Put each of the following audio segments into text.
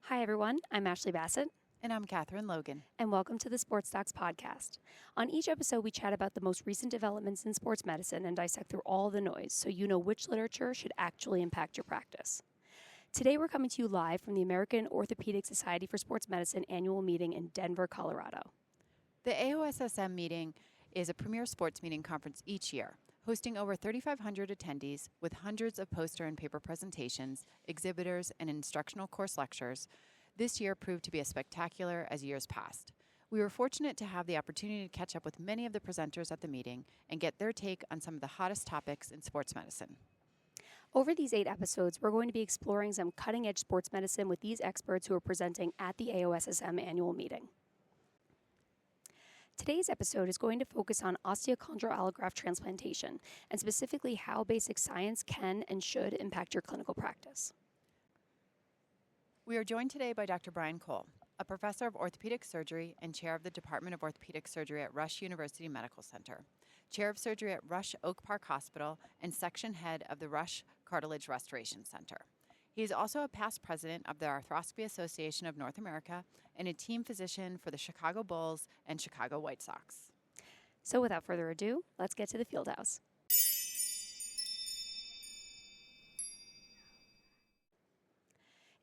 Hi, everyone. I'm Ashley Bassett. And I'm Catherine Logan. And welcome to the Sports Docs podcast. On each episode, we chat about the most recent developments in sports medicine and dissect through all the noise so you know which literature should actually impact your practice. Today, we're coming to you live from the American Orthopedic Society for Sports Medicine annual meeting in Denver, Colorado. The AOSSM meeting is a premier sports meeting conference each year, hosting over 3,500 attendees with hundreds of poster and paper presentations, exhibitors, and instructional course lectures. This year proved to be as spectacular as years past. We were fortunate to have the opportunity to catch up with many of the presenters at the meeting and get their take on some of the hottest topics in sports medicine. Over these 8 episodes, we're going to be exploring some cutting-edge sports medicine with these experts who are presenting at the AOSSM annual meeting. Today's episode is going to focus on osteochondral allograft transplantation, and specifically how basic science can and should impact your clinical practice. We are joined today by Dr. Brian Cole, a professor of orthopedic surgery and chair of the Department of Orthopedic Surgery at Rush University Medical Center, chair of surgery at Rush Oak Park Hospital, and section head of the Rush Cartilage Restoration Center. He is also a past president of the Arthroscopy Association of North America and a team physician for the Chicago Bulls and Chicago White Sox. So without further ado, let's get to the field house.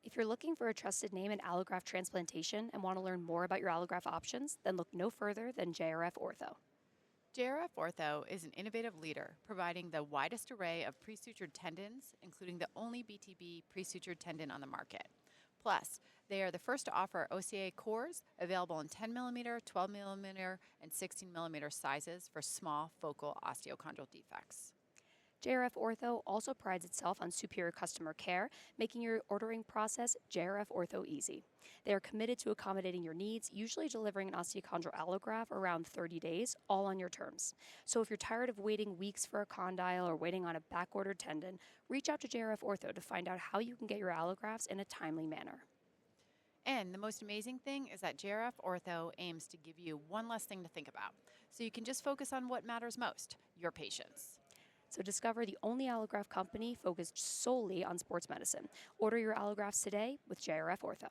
If you're looking for a trusted name in allograft transplantation and want to learn more about your allograft options, then look no further than JRF Ortho. JRF Ortho is an innovative leader providing the widest array of pre-sutured tendons, including the only BTB pre-sutured tendon on the market. Plus, they are the first to offer OCA cores available in 10mm, 12mm, and 16mm sizes for small focal osteochondral defects. JRF Ortho also prides itself on superior customer care, making your ordering process JRF Ortho easy. They are committed to accommodating your needs, usually delivering an osteochondral allograft around 30 days, all on your terms. So if you're tired of waiting weeks for a condyle or waiting on a back-ordered tendon, reach out to JRF Ortho to find out how you can get your allografts in a timely manner. And the most amazing thing is that JRF Ortho aims to give you one less thing to think about, so you can just focus on what matters most, your patients. So discover the only allograft company focused solely on sports medicine. Order your allografts today with JRF Ortho.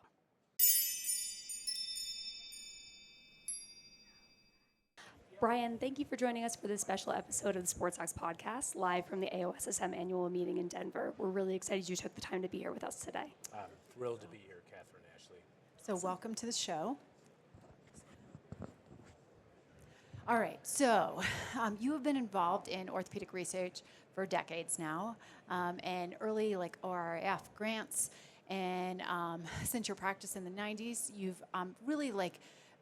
Brian, thank you for joining us for this special episode of the Sports Docs podcast, live from the AOSSM annual meeting in Denver. We're really excited you took the time to be here with us today. I'm thrilled to be here, Catherine and Ashley. So welcome to the show. All right, so you have been involved in orthopedic research for decades now, and early ORIF grants, and since your practice in the 90s, you've really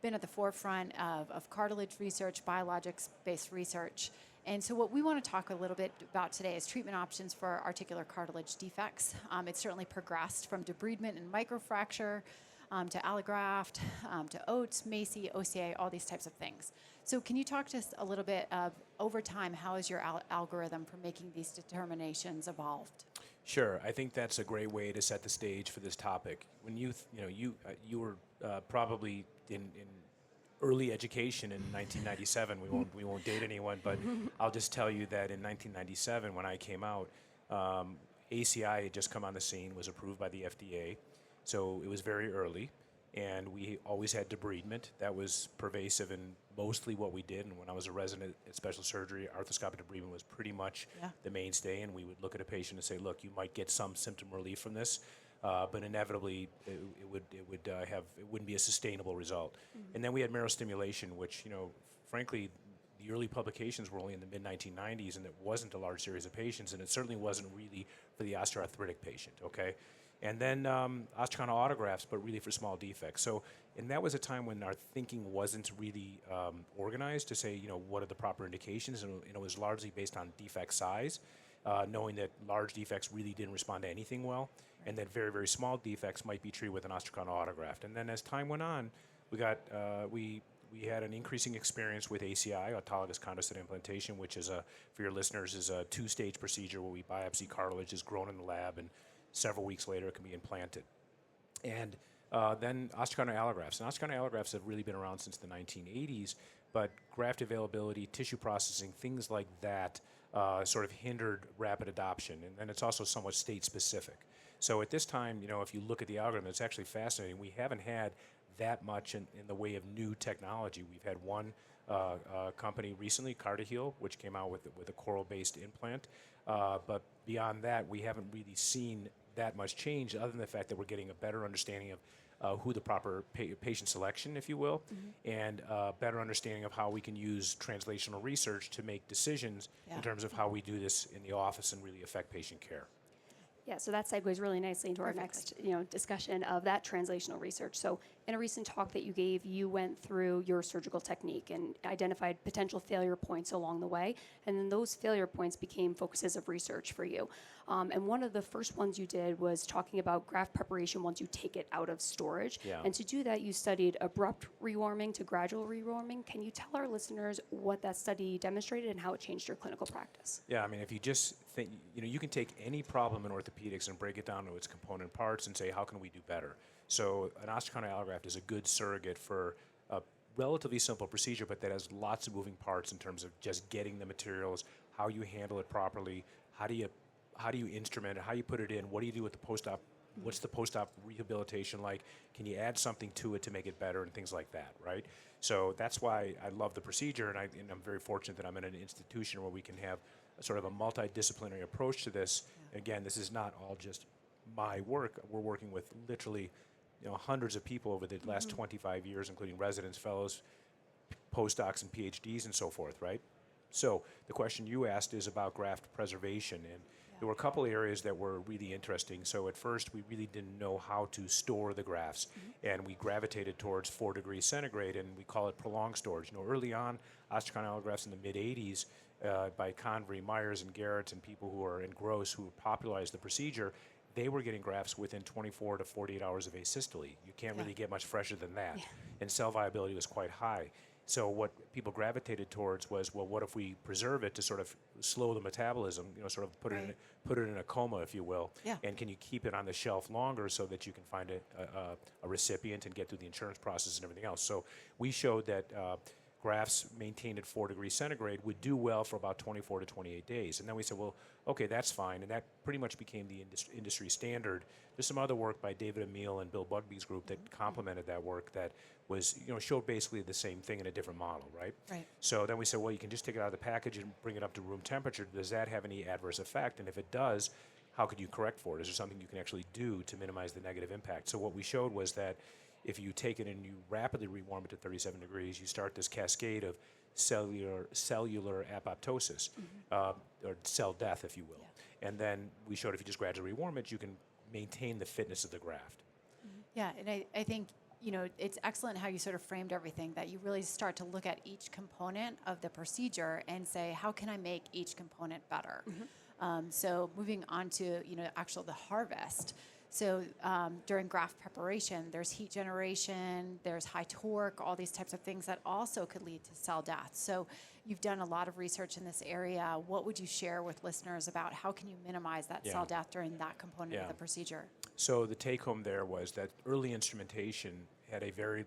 been at the forefront of cartilage research, biologics-based research. And so what we want to talk a little bit about today is treatment options for articular cartilage defects. It's certainly progressed from debridement and microfracture to allograft, to OATS, MACI, OCA, all these types of things. So can you talk to us a little bit of, over time, how has your algorithm for making these determinations evolved? Sure. I think that's a great way to set the stage for this topic. When you were probably in early education in 1997. We won't date anyone, but I'll just tell you that in 1997, when I came out, ACI had just come on the scene, was approved by the FDA. So it was very early, and we always had debridement. That was pervasive in mostly what we did. And when I was a resident at special surgery, arthroscopic debridement was pretty much the mainstay. And we would look at a patient and say, look, you might get some symptom relief from this, but inevitably it wouldn't be a sustainable result. Mm-hmm. And then we had marrostimulation, which, frankly, the early publications were only in the mid-1990s, and it wasn't a large series of patients, and it certainly wasn't really for the osteoarthritic patient, okay? And then osteochondral autografts, but really for small defects. And that was a time when our thinking wasn't really organized to say, what are the proper indications, and it was largely based on defect size, knowing that large defects really didn't respond to anything well, and that very, very small defects might be treated with an osteochondral autograft. And then as time went on, we had an increasing experience with ACI, autologous chondrocyte implantation, which is for your listeners, is a 2-stage procedure where we biopsy cartilage is grown in the lab, and several weeks later it can be implanted. And then osteochondral allografts. And osteochondral allografts have really been around since the 1980s, but graft availability, tissue processing, things like that sort of hindered rapid adoption. And then it's also somewhat state-specific. So at this time, if you look at the algorithm, it's actually fascinating. We haven't had that much in the way of new technology. We've had one company recently, Cartilage, which came out with a coral-based implant. But beyond that, we haven't really seen that much change, other than the fact that we're getting a better understanding of who the proper patient selection, if you will, and better understanding of how we can use translational research to make decisions in terms of how we do this in the office and really affect patient care. Yeah, so that segues really nicely into our next, discussion of that translational research. So, in a recent talk that you gave, you went through your surgical technique and identified potential failure points along the way, and then those failure points became focuses of research for you. And one of the first ones you did was talking about graft preparation once you take it out of storage. Yeah. And to do that, you studied abrupt rewarming to gradual rewarming. Can you tell our listeners what that study demonstrated and how it changed your clinical practice? Yeah, I mean, if you just think, you can take any problem in orthopedics and break it down to its component parts and say, how can we do better? So an osteochondral allograft is a good surrogate for a relatively simple procedure, but that has lots of moving parts in terms of just getting the materials, how you handle it properly, how do you instrument it, how you put it in, what do you do with the post-op, what's the post-op rehabilitation like, can you add something to it to make it better, and things like that, right? So that's why I love the procedure, and I'm very fortunate that I'm in an institution where we can have sort of a multidisciplinary approach to this. Again, this is not all just my work. We're working with literally hundreds of people over the last 25 years, including residents, fellows, postdocs, and PhDs, and so forth, right? So the question you asked is about graft preservation, and there were a couple areas that were really interesting. So at first, we really didn't know how to store the grafts, and we gravitated towards 4 degrees centigrade, and we call it prolonged storage. Early on, osteochondral allografts in the mid-'80s by Convery, Myers, and Garrett, and people who are in Gross who popularized the procedure, they were getting grafts within 24 to 48 hours of asystole. You can't really get much fresher than that, and cell viability was quite high. So what people gravitated towards was, well, what if we preserve it to sort of slow the metabolism, sort of put it in a coma, if you will, and can you keep it on the shelf longer so that you can find a recipient and get through the insurance process and everything else. So we showed that grafts maintained at 4 degrees centigrade would do well for about 24 to 28 days. And then we said, well, okay, that's fine. And that pretty much became the industry standard. There's some other work by David Emile and Bill Bugby's group that complemented that work that was, showed basically the same thing in a different model, right? Right. So then we said, well, you can just take it out of the package and bring it up to room temperature. Does that have any adverse effect? And if it does, how could you correct for it? Is there something you can actually do to minimize the negative impact? So what we showed was that if you take it and you rapidly rewarm it to 37 degrees, you start this cascade of cellular apoptosis, or cell death, if you will. And then we showed if you just gradually rewarm it, you can maintain the fitness of the graft. Yeah, and I think, it's excellent how you sort of framed everything, that you really start to look at each component of the procedure and say, how can I make each component better? So moving on to, the harvest. So during graft preparation, there's heat generation, there's high torque, all these types of things that also could lead to cell death. So you've done a lot of research in this area. What would you share with listeners about how can you minimize that cell death during that component of the procedure? So the take home there was that early instrumentation had a very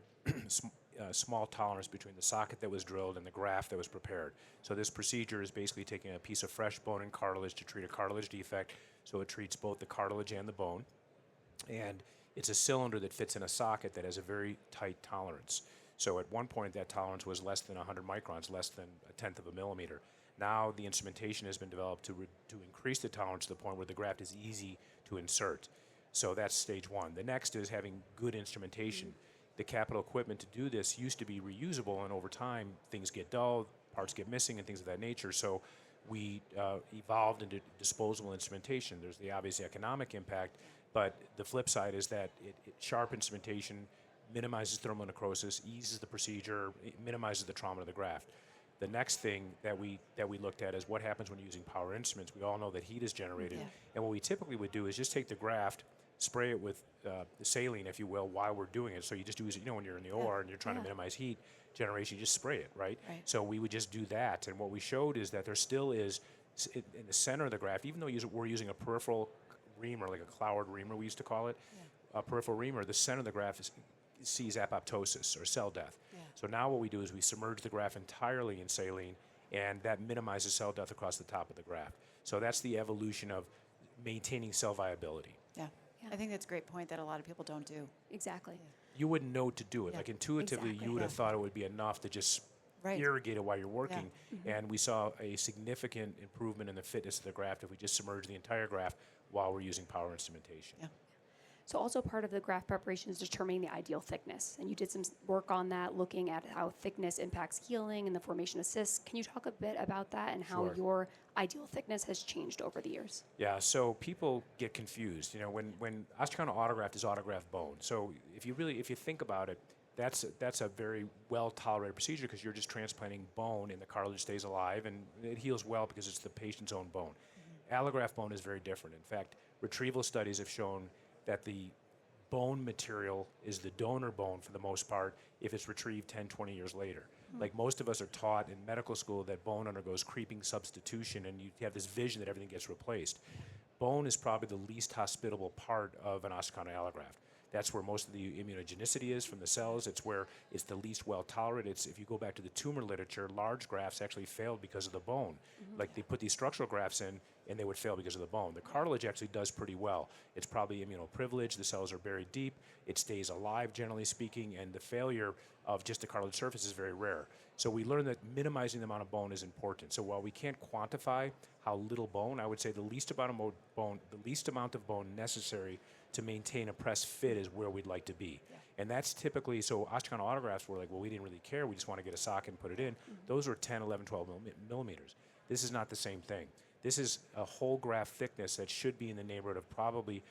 small tolerance between the socket that was drilled and the graft that was prepared. So this procedure is basically taking a piece of fresh bone and cartilage to treat a cartilage defect. So it treats both the cartilage and the bone. And it's a cylinder that fits in a socket that has a very tight tolerance. So at one point, that tolerance was less than 100 microns, less than 1/10 of a millimeter. Now the instrumentation has been developed to increase the tolerance to the point where the graft is easy to insert. So that's stage one. The next is having good instrumentation. The capital equipment to do this used to be reusable, and over time, things get dull, parts get missing, and things of that nature. So we evolved into disposable instrumentation. There's the obvious economic impact, but the flip side is that sharp instrumentation minimizes thermal necrosis, eases the procedure, it minimizes the trauma to the graft. The next thing that we looked at is what happens when you're using power instruments. We all know that heat is generated, and what we typically would do is just take the graft, spray it with saline, if you will, while we're doing it. So you just use it, when you're in the OR and you're trying to minimize heat generation, you just spray it, right? So we would just do that, and what we showed is that there still is, in the center of the graft, even though we're using a peripheral reamer, like a cloud reamer we used to call it, a peripheral reamer, the center of the graft sees apoptosis or cell death. So now what we do is we submerge the graft entirely in saline, and that minimizes cell death across the top of the graft. So that's the evolution of maintaining cell viability. I think that's a great point that a lot of people don't do. Exactly. You wouldn't know to do it. Yeah. Like intuitively, Exactly. you would have thought it would be enough to just Right. irrigate it while you're working. And we saw a significant improvement in the fitness of the graft if we just submerge the entire graft while we're using power instrumentation. Yeah. So also part of the graft preparation is determining the ideal thickness. And you did some work on that, looking at how thickness impacts healing and the formation of cysts. Can you talk a bit about that and how Sure. your ideal thickness has changed over the years? Yeah, so people get confused. You know, when osteochondral autograft is autograft bone. So if you think about it, that's a very well tolerated procedure because you're just transplanting bone and the cartilage stays alive and it heals well because it's the patient's own bone. Allograft bone is very different. In fact, retrieval studies have shown that the bone material is the donor bone for the most part if it's retrieved 10, 20 years later. Like most of us are taught in medical school that bone undergoes creeping substitution and you have this vision that everything gets replaced. Bone is probably the least hospitable part of an osteochondral allograft. That's where most of the immunogenicity is from the cells. It's where it's the least well tolerated. If you go back to the tumor literature, large grafts actually failed because of the bone. Like they put these structural grafts in and they would fail because of the bone. The cartilage actually does pretty well. It's probably immunoprivileged. The cells are buried deep. It stays alive, generally speaking, and the failure of just the cartilage surface is very rare. So we learned that minimizing the amount of bone is important. So while we can't quantify how little bone, I would say the least amount of bone necessary to maintain a press fit is where we'd like to be. Yeah. And that's typically, so osteochondral autografts were like, well, we didn't really care. We just want to get a socket and put it in. Those were 10, 11, 12 millimeters. This is not the same thing. This is a whole graft thickness that should be in the neighborhood of probably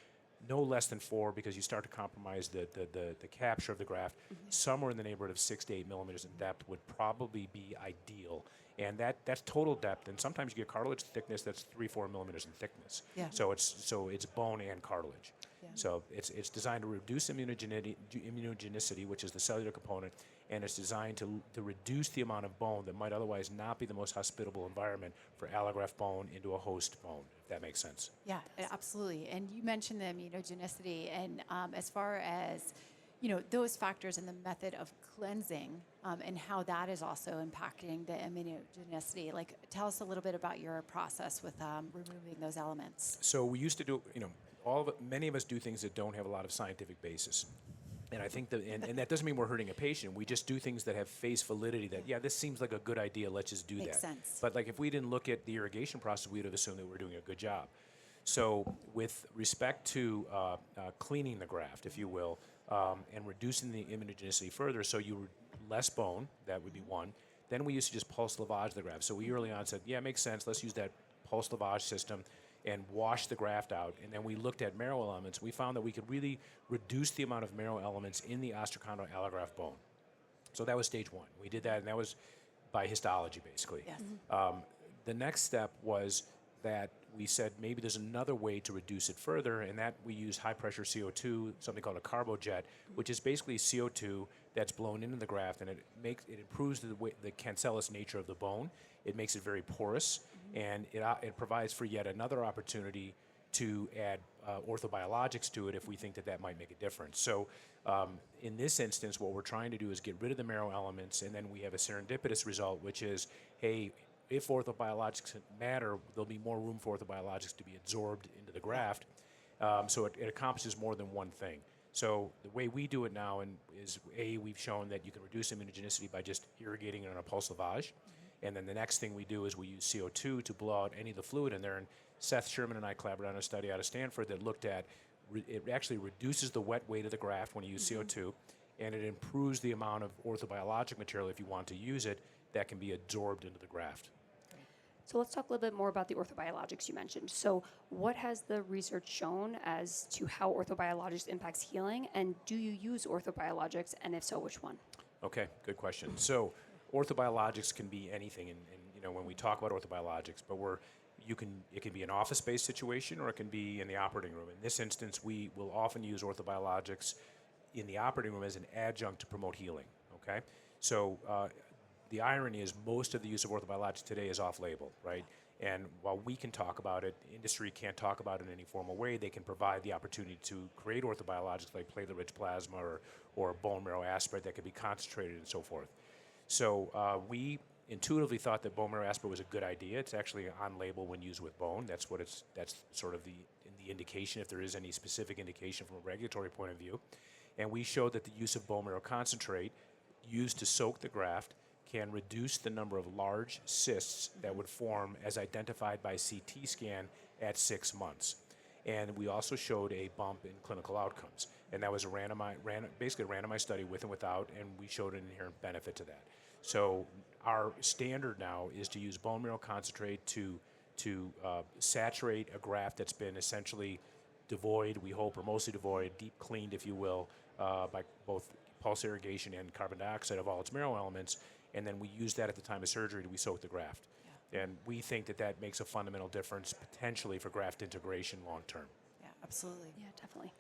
no less than 4 because you start to compromise the capture of the graft. Somewhere in the neighborhood of 6 to 8 millimeters in depth would probably be ideal. And that's total depth. And sometimes you get cartilage thickness that's 3, 4 millimeters in thickness. Yeah. So it's bone and cartilage. Yeah. So it's designed to reduce immunogenicity, which is the cellular component, and it's designed to reduce the amount of bone that might otherwise not be the most hospitable environment for allograft bone into a host bone, if that makes sense. Yeah, absolutely. And you mentioned the immunogenicity, and as far as those factors and the method of cleansing and how that is also impacting the immunogenicity. Like, tell us a little bit about your process with removing those elements. So we used to do, many of us do things that don't have a lot of scientific basis. And I think and that doesn't mean we're hurting a patient. We just do things that have face validity that, this seems like a good idea, let's just do that. Makes sense. But like if we didn't look at the irrigation process, we would have assumed that we're doing a good job. So with respect to cleaning the graft, if you will, and reducing the immunogenicity further, so less bone, that would be one. Then we used to just pulse lavage the graft. So we early on said, it makes sense, let's use that pulse lavage system and wash the graft out. And then we looked at marrow elements. We found that we could really reduce the amount of marrow elements in the osteochondral allograft bone. So that was stage one. We did that, and that was by histology, basically. Yes. The next step was that we said maybe there's another way to reduce it further, and that we use high-pressure CO2, something called a carbojet, which is basically CO2 that's blown into the graft, and it improves the cancellous nature of the bone. It makes it very porous, and it provides for yet another opportunity to add orthobiologics to it if we think that might make a difference. So in this instance, what we're trying to do is get rid of the marrow elements, and then we have a serendipitous result, which is, hey, if orthobiologics matter, there'll be more room for orthobiologics to be absorbed into the graft. So it accomplishes more than one thing. So the way we do it now is, we've shown that you can reduce immunogenicity by just irrigating it on a pulse lavage. And then the next thing we do is we use CO2 to blow out any of the fluid in there. And Seth Sherman and I collaborated on a study out of Stanford that looked at, it actually reduces the wet weight of the graft when you use CO2, and it improves the amount of orthobiologic material, if you want to use it, that can be absorbed into the graft. So let's talk a little bit more about the orthobiologics you mentioned. So what has the research shown as to how orthobiologics impacts healing, and do you use orthobiologics, and if so, which one? Okay, good question. So orthobiologics can be anything, and when we talk about orthobiologics, but it can be an office-based situation or it can be in the operating room. In this instance, we will often use orthobiologics in the operating room as an adjunct to promote healing. Okay, so the irony is most of the use of orthobiologics today is off-label, right? And while we can talk about it, industry can't talk about it in any formal way. They can provide the opportunity to create orthobiologics like platelet-rich plasma or bone marrow aspirate that can be concentrated and so forth. So we intuitively thought that bone marrow aspirate was a good idea. It's actually on label when used with bone. That's sort of in the the indication, if there is any specific indication from a regulatory point of view. And we showed that the use of bone marrow concentrate used to soak the graft can reduce the number of large cysts that would form as identified by CT scan at 6 months. And we also showed a bump in clinical outcomes. And that was a basically a randomized study with and without, and we showed an inherent benefit to that. So our standard now is to use bone marrow concentrate to saturate a graft that's been essentially devoid, we hope, or mostly devoid, deep cleaned, if you will, by both pulse irrigation and carbon dioxide of all its marrow elements, and then we use that at the time of surgery to soak the graft. Yeah. And we think that that makes a fundamental difference potentially for graft integration long term. Yeah, absolutely. Yeah, definitely.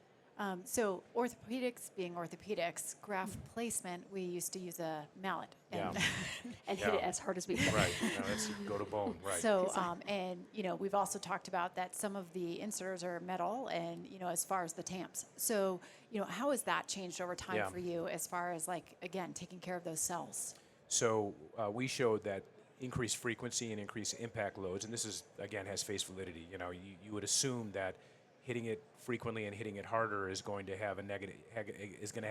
So orthopedics being orthopedics, graft placement, we used to use a mallet. And, and hit it as hard as we could. Right. No, that's go to bone. Right. So, and, we've also talked about that some of the inserters are metal and, as far as the TAMPs. So, how has that changed over time for you as far as, again, taking care of those cells? So we showed that increased frequency and increased impact loads, and this is, again, has face validity. You would assume that hitting it frequently and hitting it harder is going to have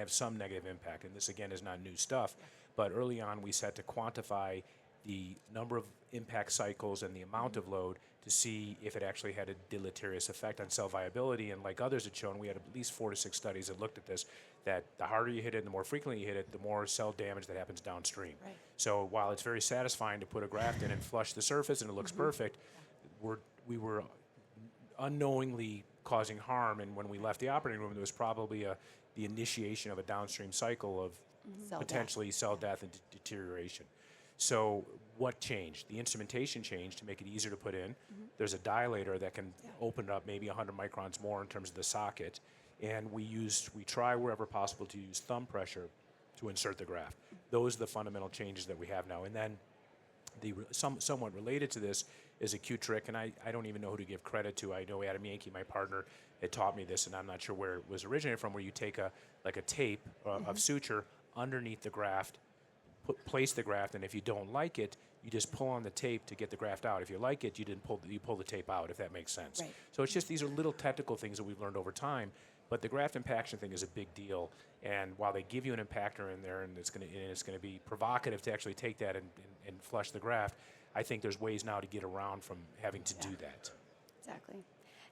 some negative impact, and this again is not new stuff. But early on, we set to quantify the number of impact cycles and the amount of load to see if it actually had a deleterious effect on cell viability. And like others had shown, we had at least 4 to 6 studies that looked at this, that the harder you hit it and the more frequently you hit it, the more cell damage that happens downstream. Right. So while it's very satisfying to put a graft in and flush the surface and it looks perfect, we were unknowingly causing harm, and when we left the operating room, there was probably the initiation of a downstream cycle of potentially cell death and deterioration. So what changed? The instrumentation changed to make it easier to put in. There's a dilator that can open it up maybe 100 microns more in terms of the socket, and we try wherever possible to use thumb pressure to insert the graft. Those are the fundamental changes that we have now. And then somewhat related to this is a cute trick, and I don't even know who to give credit to. I know Adam Yankee, my partner, had taught me this, and I'm not sure where it was originated from, where you take a tape of suture underneath the graft, place the graft, and if you don't like it, you just pull on the tape to get the graft out. If you like it, you pull the tape out, if that makes sense. Right. So it's just these are little technical things that we've learned over time, but the graft impaction thing is a big deal. And while they give you an impactor in there, and it's going to be provocative to actually take that and flush the graft, I think there's ways now to get around from having to do that. Exactly.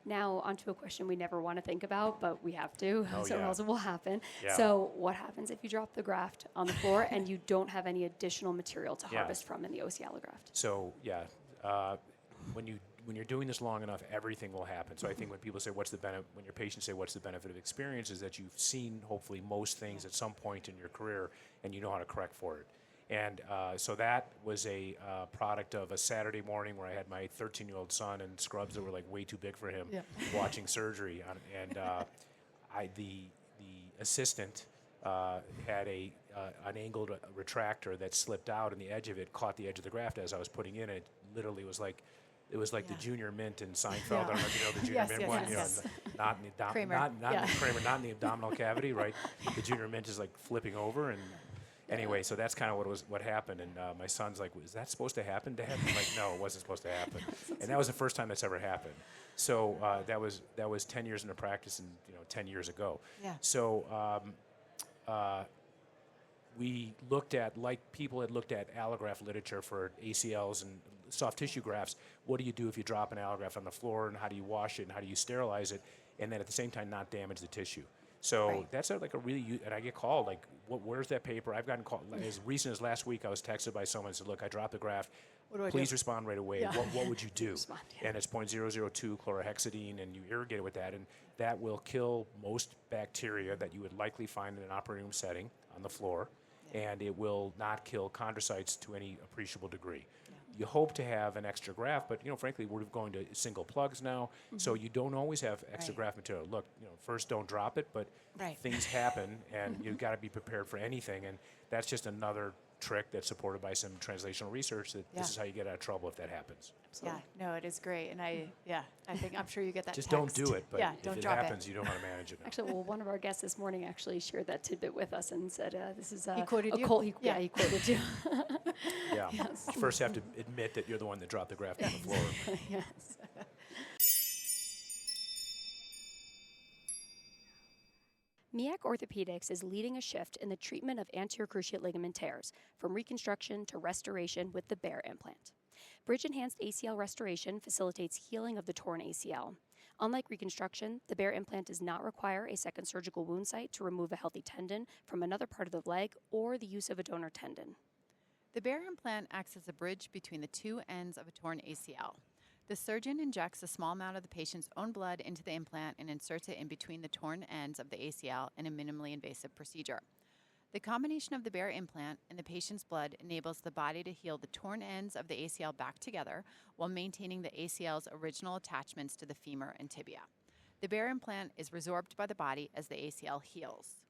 Now, onto a question we never want to think about, but we have to, or else it will happen. Yeah. So what happens if you drop the graft on the floor and you don't have any additional material to harvest from in the OCA allograft? So, when you're doing this long enough, everything will happen. So I think when people say, when your patients say, what's the benefit of experience, is that you've seen, hopefully, most things at some point in your career, and you know how to correct for it. And so that was a product of a Saturday morning where I had my 13-year-old son in scrubs that were way too big for him, watching surgery. The assistant had an angled retractor that slipped out, and the edge of it caught the edge of the graft as I was putting in it. Literally, it was like the Junior Mint in Seinfeld. I don't know if you know the Junior Mint one. Yes. Not in the Kramer. not in the abdominal cavity, right? The Junior Mint is flipping over, and anyway, so that's kind of what happened. And my son's like, "Was that supposed to happen, Dad?" I'm like, "No, it wasn't supposed to happen." And that was the first time that's ever happened. So that was 10 years into practice, and 10 years ago. Yeah. So we looked at, people had looked at allograft literature for ACLs and soft tissue grafts. What do you do if you drop an allograft on the floor, and how do you wash it, and how do you sterilize it, and then at the same time not damage the tissue? So that's and I get called, where's that paper? I've gotten called, as recent as last week, I was texted by someone and said, look, I dropped the graft. Please respond right away. What would you do? And it's 0.002 chlorhexidine, and you irrigate it with that, and that will kill most bacteria that you would likely find in an operating room setting on the floor, and it will not kill chondrocytes to any appreciable degree. You hope to have an extra graft, but frankly, we're going to single plugs now, so you don't always have extra graft material. Look, first don't drop it, but things happen, and you've got to be prepared for anything, and that's just another trick that's supported by some translational research that this is how you get out of trouble if that happens. Absolutely. Yeah, no, it is great, and I'm sure you get that. Just text. don't do it, but don't if it drop happens, you don't want to manage it. Actually, one of our guests this morning actually shared that tidbit with us and said, "This is he quoted you. He quoted you." Yeah. Yes. You first have to admit that you're the one that dropped the graft on the floor. Yes. MEAC Orthopedics is leading a shift in the treatment of anterior cruciate ligament tears, from reconstruction to restoration with the Bear implant. Bridge-enhanced ACL restoration facilitates healing of the torn ACL. Unlike reconstruction, the Bear implant does not require a second surgical wound site to remove a healthy tendon from another part of the leg or the use of a donor tendon. The Bear implant acts as a bridge between the two ends of a torn ACL. The surgeon injects a small amount of the patient's own blood into the implant and inserts it in between the torn ends of the ACL in a minimally invasive procedure. The combination of the Bear implant and the patient's blood enables the body to heal the torn ends of the ACL back together while maintaining the ACL's original attachments to the femur and tibia. The Bear implant is resorbed by the body as the ACL heals.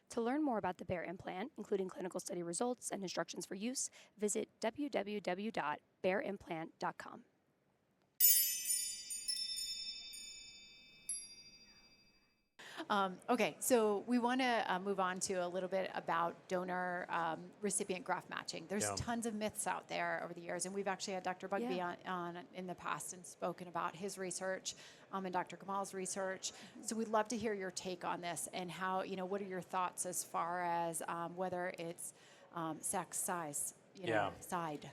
To learn more about the Bear implant, including clinical study results and instructions for use, visit www.bearimplant.com. Okay, so we want to move on to a little bit about donor recipient graft matching. There's tons of myths out there over the years, and we've actually had Dr. Bugbee on in the past and spoken about his research and Dr. Kamal's research. So we'd love to hear your take on this and how, what are your thoughts as far as whether it's sex, size, side.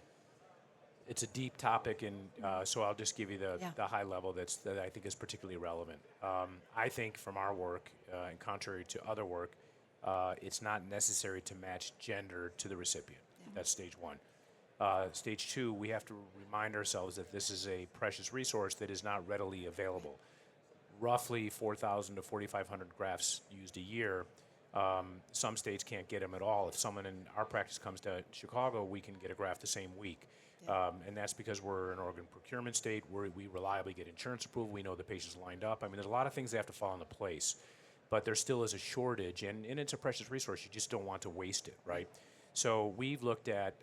It's a deep topic, and so I'll just give you the high level that I think is particularly relevant. I think from our work, and contrary to other work, it's not necessary to match gender to the recipient. That's stage one. Stage two, we have to remind ourselves that this is a precious resource that is not readily available. Roughly 4,000 to 4,500 grafts used a year. Some states can't get them at all. If someone in our practice comes to Chicago, we can get a graft the same week. And that's because we're an organ procurement state where we reliably get insurance approval. We know the patient's lined up. I mean, there's a lot of things that have to fall into place, but there still is a shortage, and it's a precious resource. You just don't want to waste it, right? So we've looked at,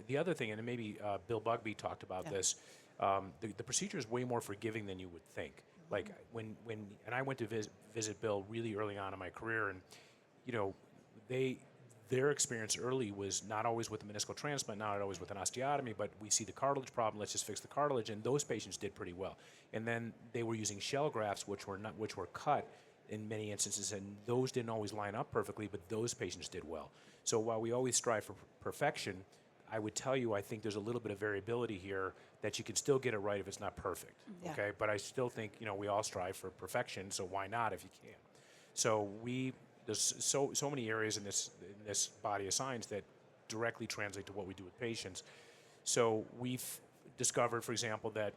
the other thing, and maybe Bill Bugbee talked about this, the procedure is way more forgiving than you would think. Like when I went to visit Bill really early on in my career, and, their experience early was not always with the meniscal transplant, not always with an osteotomy, but we see the cartilage problem, let's just fix the cartilage, and those patients did pretty well. And then they were using shell grafts, which were cut in many instances, and those didn't always line up perfectly, but those patients did well. So while we always strive for perfection, I would tell you I think there's a little bit of variability here that you can still get it right if it's not perfect, okay? But I still think, we all strive for perfection, so why not if you can? So there's so many areas in this body of science that directly translate to what we do with patients. So we've discovered, for example, that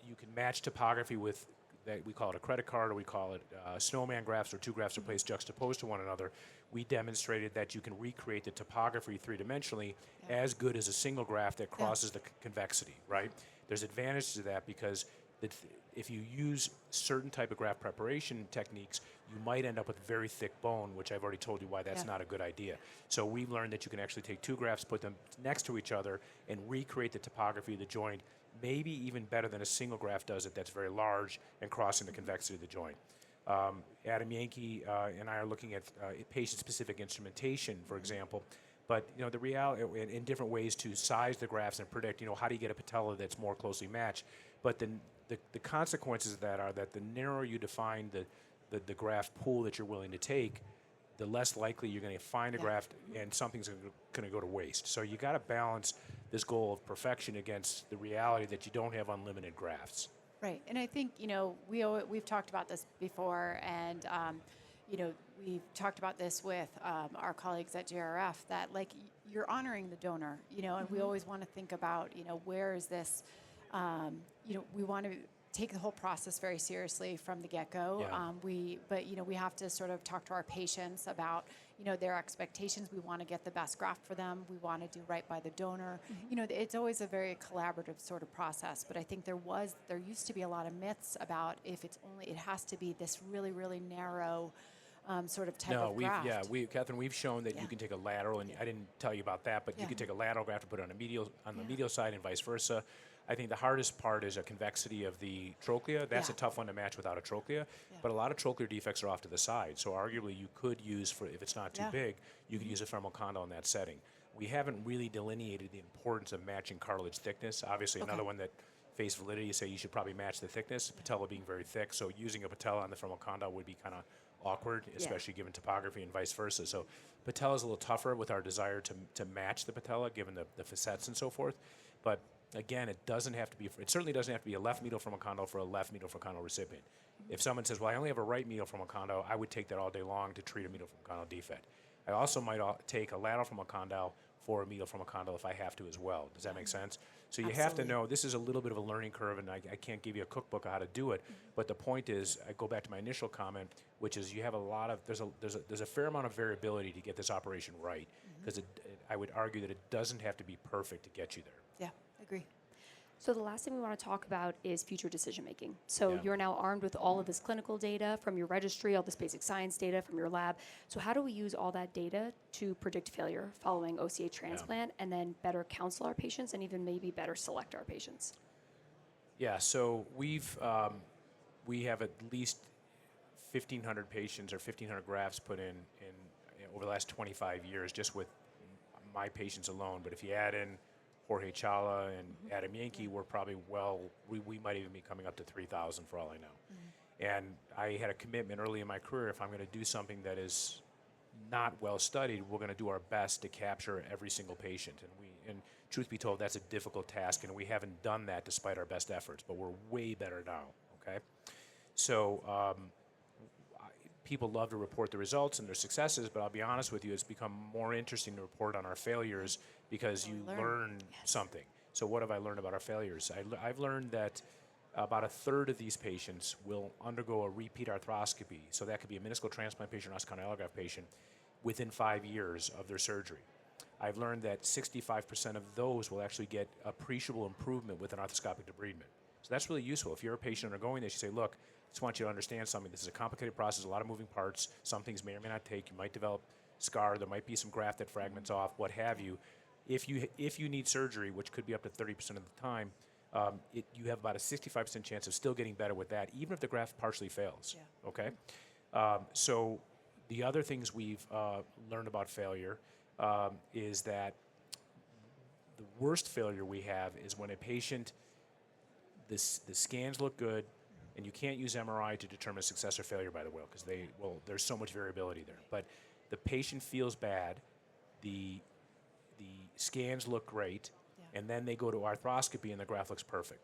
you can match topography with, that we call it a credit card, or we call it snowman grafts, or two grafts are placed juxtaposed to one another. We demonstrated that you can recreate the topography three-dimensionally as good as a single graft that crosses the convexity, right? There's advantages to that because if you use certain type of graft preparation techniques, you might end up with very thick bone, which I've already told you why that's not a good idea. So we've learned that you can actually take two grafts, put them next to each other, and recreate the topography of the joint, maybe even better than a single graft does it that's very large and crossing the convexity of the joint. Adam Yankee and I are looking at patient-specific instrumentation, for example, but the reality in different ways to size the grafts and predict, how do you get a patella that's more closely matched? But the consequences of that are that the narrower you define the graft pool that you're willing to take, the less likely you're going to find a graft and something's going to go to waste. So you got to balance this goal of perfection against the reality that you don't have unlimited grafts. Right, and I think we've talked about this before, and we've talked about this with our colleagues at JRF, that you're honoring the donor, and we always want to think about where is this, we want to take the whole process very seriously from the get-go. We have to sort of talk to our patients about their expectations. We want to get the best graft for them. We want to do right by the donor. It's always a very collaborative sort of process. But I think there used to be a lot of myths about if it has to be this really, really narrow sort of type of graft. Catherine, we've shown that you can take a lateral, and I didn't tell you about that, but you can take a lateral graft and put it on the medial side and vice versa. I think the hardest part is a convexity of the trochlea. That's a tough one to match without a trochlea, but a lot of trochlear defects are off to the side. So arguably you could use, if it's not too big, you could use a femoral condyle in that setting. We haven't really delineated the importance of matching cartilage thickness. Obviously another one that face validity, you say you should probably match the thickness, patella being very thick, so using a patella on the femoral condyle would be kind of awkward, especially given topography and vice versa. So patella is a little tougher with our desire to match the patella, given the facets and so forth. But again, it certainly doesn't have to be a left medial from a condo for a left medial from a condo recipient. If someone says, well, I only have a right medial from a condo, I would take that all day long to treat a medial from a condo defect. I also might take a lateral from a condyle for a medial from a condyle if I have to as well. Does that make sense? So you have to know, this is a little bit of a learning curve, and I can't give you a cookbook on how to do it, but the point is, I go back to my initial comment, which is you have there's a fair amount of variability to get this operation right, because I would argue that it doesn't have to be perfect to get you there. Yeah, agree. So the last thing we want to talk about is future decision making. So you're now armed with all of this clinical data from your registry, all this basic science data from your lab. So how do we use all that data to predict failure following OCA transplant and then better counsel our patients and even maybe better select our patients? Yeah, so we have at least 1,500 patients or 1,500 grafts put in over the last 25 years just with my patients alone. But if you add in Jorge Chala and Adam Yankee, we're probably we might even be coming up to 3,000 for all I know. And I had a commitment early in my career, if I'm going to do something that is not well studied, we're going to do our best to capture every single patient. And truth be told, that's a difficult task, and we haven't done that despite our best efforts, but we're way better now, okay? So people love to report the results and their successes, but I'll be honest with you, it's become more interesting to report on our failures because you learn something. So what have I learned about our failures? I've learned that about a third of these patients will undergo a repeat arthroscopy. So that could be a meniscal transplant patient or osteochondral allograft patient within 5 years of their surgery. I've learned that 65% of those will actually get appreciable improvement with an arthroscopic debridement. So that's really useful. If you're a patient undergoing this, you say, look, I just want you to understand something. This is a complicated process, a lot of moving parts. Some things may or may not take. You might develop scar. There might be some graft that fragments off, what have you. If you need surgery, which could be up to 30% of the time, you have about a 65% chance of still getting better with that, even if the graft partially fails. Yeah. Okay? So the other things we've learned about failure is that the worst failure we have is when a patient, the scans look good, and you can't use MRI to determine success or failure, by the way, because there's so much variability there. But the patient feels bad, the scans look great, and then they go to arthroscopy and the graft looks perfect.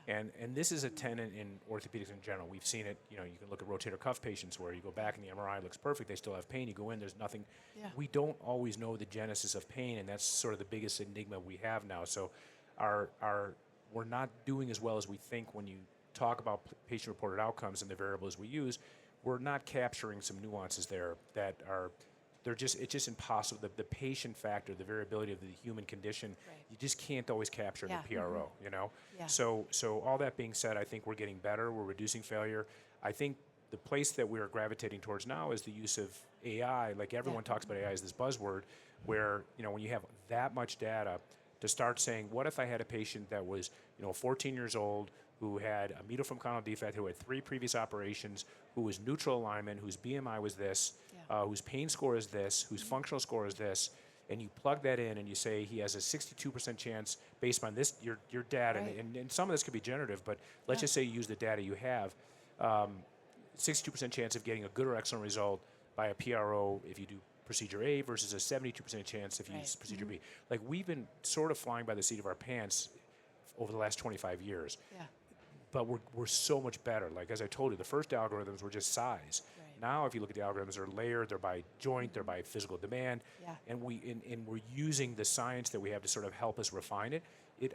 Yeah. And this is a tenet in orthopedics in general. We've seen it, you can look at rotator cuff patients where you go back and the MRI looks perfect, they still have pain, you go in, there's nothing. Yeah. We don't always know the genesis of pain, and that's sort of the biggest enigma we have now. So we're not doing as well as we think when you talk about patient-reported outcomes and the variables we use. We're not capturing some nuances there that it's just impossible. The patient factor, the variability of the human condition, you just can't always capture in the PRO, Yeah. So all that being said, I think we're getting better. We're reducing failure. I think the place that we're gravitating towards now is the use of AI. Like everyone talks about AI as this buzzword, where, when you have that much data, to start saying, what if I had a patient that was, 14 years old, who had a medial from condyle defect, who had 3 previous operations, who was neutral alignment, whose BMI was this, whose pain score is this, whose functional score is this, and you plug that in and you say he has a 62% chance based on this, your data, and some of this could be generative, but let's just say you use the data you have, 62% chance of getting a good or excellent result by a PRO if you do procedure A versus a 72% chance if you use procedure B. Like, we've been sort of flying by the seat of our pants over the last 25 years. Yeah. But we're so much better. Like, as I told you, the first algorithms were just size. Right. Now, if you look at the algorithms, they're layered, they're by joint, they're by physical demand, and we're using the science that we have to sort of help us refine it.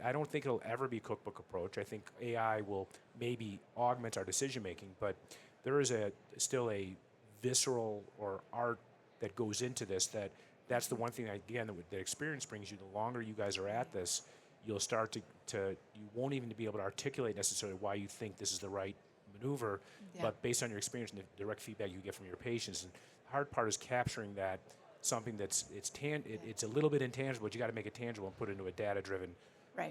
I don't think it'll ever be a cookbook approach. I think AI will maybe augment our decision making, but there is still a visceral or art that goes into this. That's the one thing again that experience brings you. The longer you guys are at this, you'll start to you won't even be able to articulate necessarily why you think this is the right maneuver, but based on your experience and the direct feedback you get from your patients. And the hard part is capturing that, something that's it's a little bit intangible, but you got to make it tangible and put it into a data-driven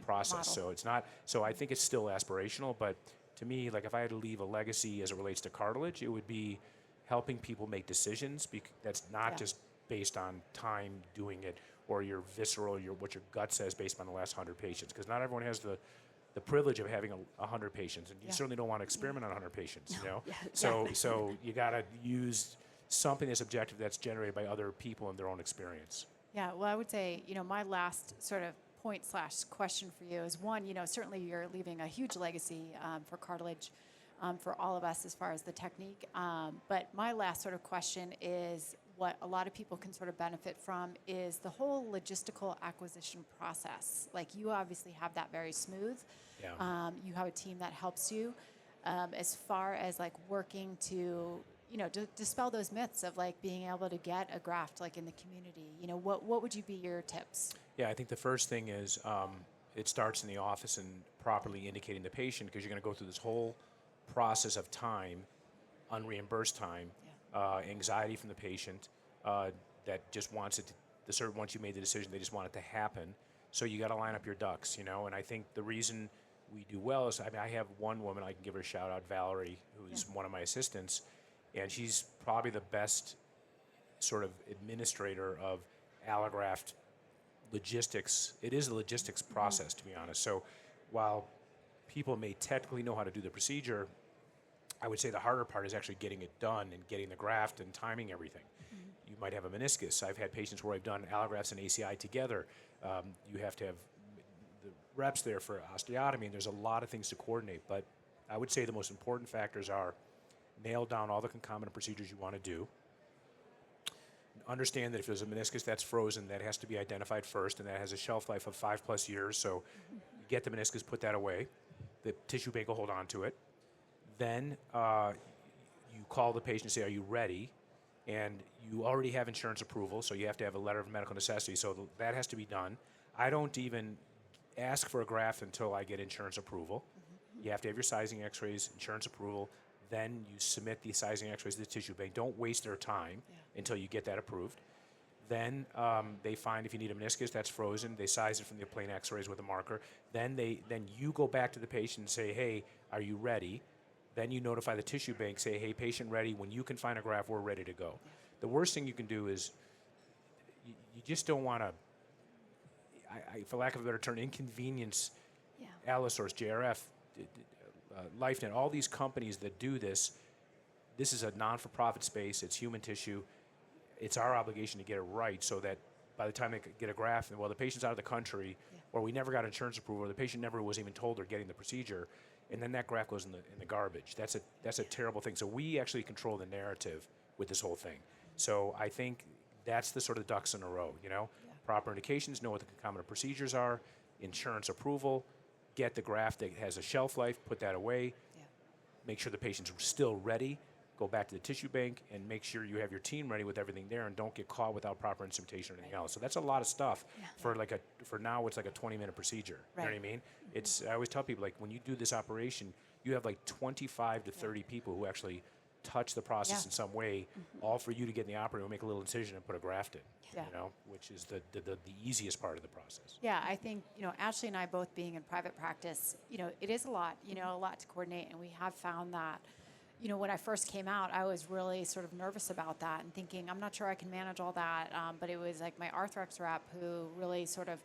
process. Model. So it's not. So I think it's still aspirational, but to me, like, if I had to leave a legacy as it relates to cartilage, it would be helping people make decisions. That's not just based on time doing it, or your visceral, what your gut says based on the last 100 patients, because not everyone has the the privilege of having 100 patients, and you Yeah. certainly don't want to experiment on 100 patients, you know? Yeah. So you got to use something that's objective that's generated by other people and their own experience. Yeah, well, I would say, my last sort of point/question for you is one, certainly you're leaving a huge legacy for Cartilage, for all of us as far as the technique. But my last sort of question is what a lot of people can sort of benefit from is the whole logistical acquisition process. Like you obviously have that very smooth. Yeah. You have a team that helps you as far as like working to dispel those myths of like being able to get a graft like in the community. What would you be your tips? Yeah, I think the first thing is it starts in the office and properly indicating the patient, because you're going to go through this whole process of time, unreimbursed time, anxiety from the patient that just wants it to, once you made the decision, they just want it to happen. So you got to line up your ducks, and I think the reason we do well is, I have one woman, I can give her a shout out, Valerie, who's one of my assistants, and she's probably the best sort of administrator of allograft logistics. It is a logistics process, to be honest. So while people may technically know how to do the procedure, I would say the harder part is actually getting it done and getting the graft and timing everything. You might have a meniscus. I've had patients where I've done allografts and ACI together. You have to have the reps there for osteotomy, and there's a lot of things to coordinate. But I would say the most important factors are nail down all the concomitant procedures you want to do. Understand that if there's a meniscus that's frozen, that has to be identified first, and that has a shelf life of 5+ years. So you get the meniscus, put that away. The tissue bank will hold on to it. Then you call the patient and say, are you ready? And you already have insurance approval, so you have to have a letter of medical necessity. So that has to be done. I don't even ask for a graft until I get insurance approval. You have to have your sizing x-rays, insurance approval. Then you submit the sizing x-rays to the tissue bank. Don't waste their time until you get that approved. Then they find if you need a meniscus that's frozen, they size it from the plain x-rays with a marker. Then you go back to the patient and say, hey, are you ready? Then you notify the tissue bank, say, hey, patient ready. When you can find a graft, we're ready to go. The worst thing you can do is you just don't want to, for lack of a better term, inconvenience Allosource, JRF, LifeNet, all these companies that do this. This is a non-for-profit space. It's human tissue. It's our obligation to get it right so that by the time they get a graft, and the patient's out of the country, or we never got insurance approval, or the patient never was even told they're getting the procedure, and then that graft goes in the garbage. That's a terrible thing. So we actually control the narrative with this whole thing. So I think that's the sort of ducks in a row, Proper indications, know what the concomitant procedures are, insurance approval, get the graft that has a shelf life, put that away, make sure the patient's still ready, go back to the tissue bank, and make sure you have your team ready with everything there and don't get caught without proper instrumentation or anything else. So that's a lot of stuff for now it's like a 20-minute procedure. You know what I mean? I always tell people, like, when you do this operation, you have like 25 to 30 people who actually touch the process in some way, all for you to get in the operating room, make a little incision and put a graft in, which is the easiest part of the process. Yeah, I think, Ashley and I both being in private practice, it is a lot to coordinate. And we have found that, when I first came out, I was really sort of nervous about that and thinking, I'm not sure I can manage all that. But it was like my Arthrex rep who really sort of,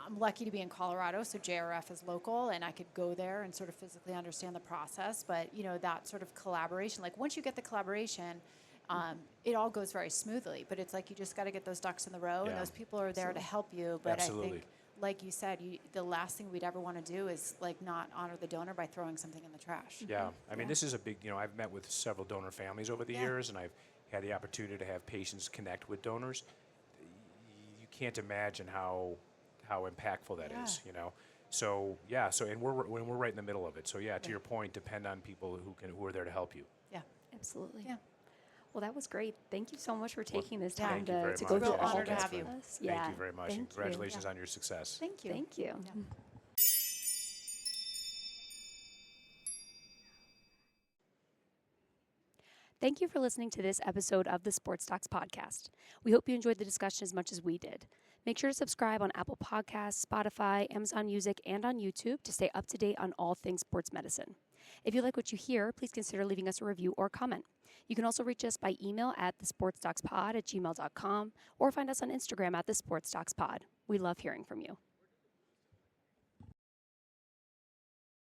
I'm lucky to be in Colorado, so JRF is local, and I could go there and sort of physically understand the process. But, that sort of collaboration, like once you get the collaboration, it all goes very smoothly. But it's like you just got to get those ducks in the row, and those people are there to help you. But I think, like you said, the last thing we'd ever want to do is like not honor the donor by throwing something in the trash. Yeah, I mean, this is a big, I've met with several donor families over the years, and I've had the opportunity to have patients connect with donors. You can't imagine how impactful that is, So and we're right in the middle of it. So to your point, depend on people who are there to help you. Yeah, Absolutely. Yeah. Well, that was great. Thank you so much for taking this thank time you very to much. go It's through an all honor to this have with you. us. Thank you very much. Thank And congratulations on your success. Thank you. Thank you. Yeah. Thank you for listening to this episode of the Sports Docs Podcast. We hope you enjoyed the discussion as much as we did. Make sure to subscribe on Apple Podcasts, Spotify, Amazon Music, and on YouTube to stay up to date on all things sports medicine. If you like what you hear, please consider leaving us a review or comment. You can also reach us by email at thesportsdocspod@gmail.com or find us on Instagram at thesportsdocspod. We love hearing from you.